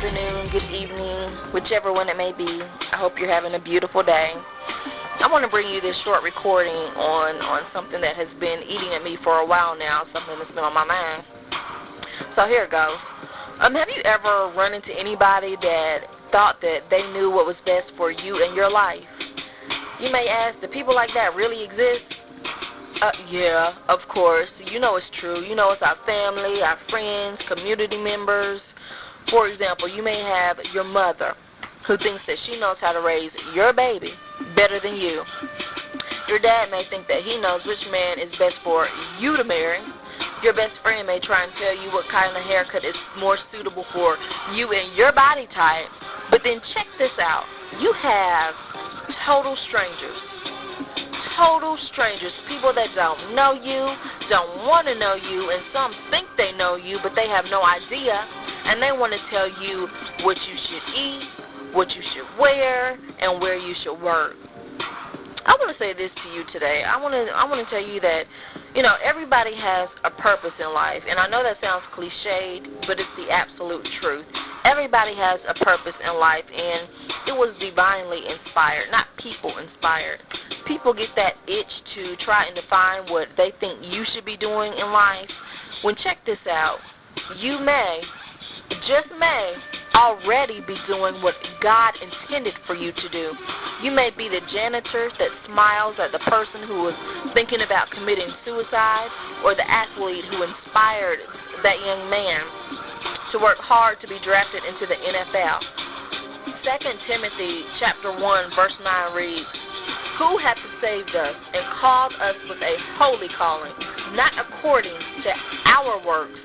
afternoon, good evening, whichever one it may be. I hope you're having a beautiful day. I want to bring you this short recording on something that has been eating at me for a while now, something that's been on my mind. So here it goes. Have you ever run into anybody that thought that they knew what was best for you and your life? You may ask, do people like that really exist? Yeah, of course. You know it's true. You know it's our family, our friends, community members. For example, you may have your mother who thinks that she knows how to raise your baby better than you. Your dad may think that he knows which man is best for you to marry. Your best friend may try and tell you what kind of haircut is more suitable for you and your body type. But then check this out. You have total strangers. Total strangers, people that don't know you, don't want to know you, and some think they know you, but they have no idea, and they want to tell you what you should eat, what you should wear, and where you should work. I want to say this to you today. I want to tell you that, everybody has a purpose in life, and I know that sounds cliched, but it's the absolute truth. Everybody has a purpose in life, and it was divinely inspired, not people inspired. People get that itch to try and define what they think you should be doing in life. When check this out, you may, just may, already be doing what God intended for you to do. You may be the janitor that smiles at the person who is thinking about committing suicide, or the athlete who inspired that young man to work hard to be drafted into the NFL. 2 Timothy chapter 1 verse 9 reads, "Who hath saved us and called us with a holy calling, not according to our works,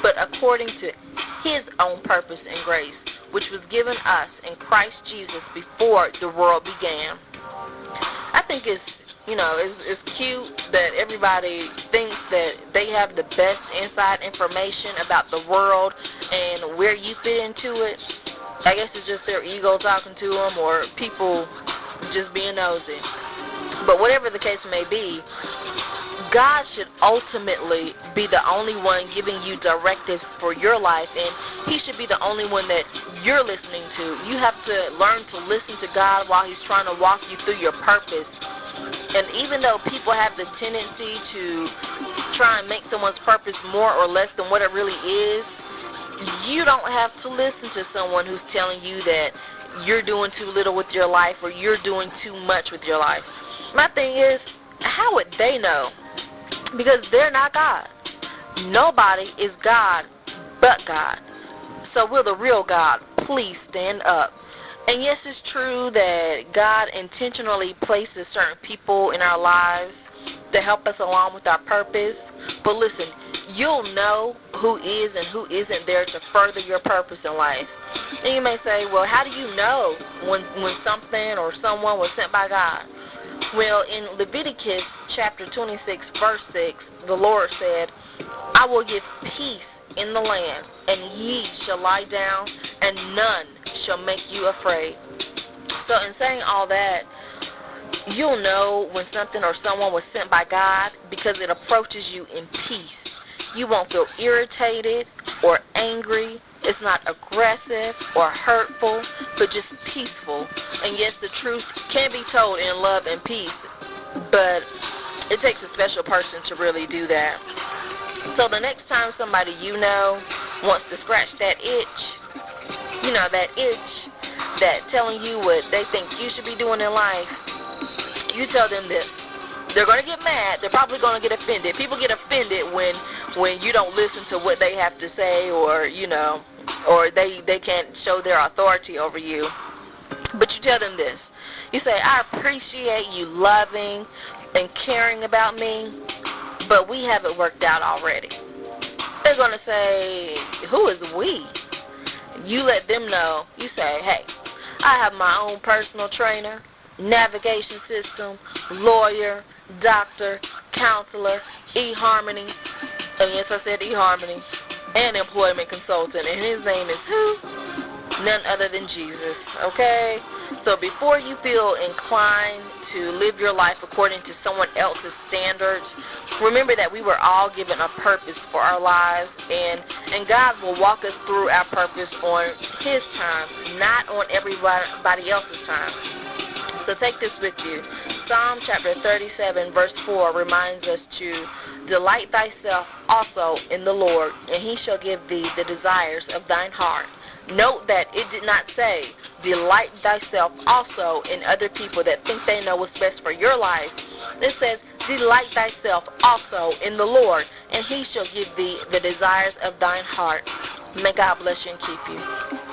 but according to his own purpose and grace, which was given us in Christ Jesus before the world began." I think it's cute that everybody thinks that they have the best inside information about the world and where you fit into it. I guess it's just their ego talking to them, or people just being nosy. But whatever the case may be, God should ultimately be the only one giving you directives for your life, and he should be the only one that you're listening to. You have to learn to listen to God while he's trying to walk you through your purpose. And even though people have the tendency to try and make someone's purpose more or less than what it really is, you don't have to listen to someone who's telling you that you're doing too little with your life or you're doing too much with your life. My thing is, how would they know? Because they're not God. Nobody is God but God. So will the real God please stand up? And yes, it's true that God intentionally places certain people in our lives to help us along with our purpose. But listen, you'll know who is and who isn't there to further your purpose in life. And you may say, well, how do you know when something or someone was sent by God? Well, in Leviticus chapter 26, verse 6, the Lord said, "I will give peace in the land, and ye shall lie down, and none shall make you afraid." So in saying all that, you'll know when something or someone was sent by God because it approaches you in peace. You won't feel irritated or angry. It's not aggressive or hurtful, but just peaceful. And yes, the truth can be told in love and peace, but it takes a special person to really do that. So the next time somebody you know wants to scratch that itch, that itch that telling you what they think you should be doing in life, you tell them this. They're going to get mad. They're probably going to get offended. People get offended when you don't listen to what they have to say, or they can't show their authority over you. But you tell them this. You say, "I appreciate you loving and caring about me, but we have it worked out already." They're going to say, "Who is we?" You let them know. You say, "Hey, I have my own personal trainer, navigation system, lawyer, doctor, counselor, eHarmony," and yes, I said eHarmony, "and employment consultant, and his name is who? None other than Jesus," okay? So before you feel inclined to live your life according to someone else's standards, Remember that we were all given a purpose for our lives, and God will walk us through our purpose on His time, not on everybody else's time. So take this with you. Psalm chapter 37 verse 4 reminds us to delight thyself also in the Lord, and He shall give thee the desires of thine heart. Note that it did not say, delight thyself also in other people that think they know what's best for your life. It says, delight thyself also in the Lord, and He shall give thee the desires of thine heart. May God bless you and keep you.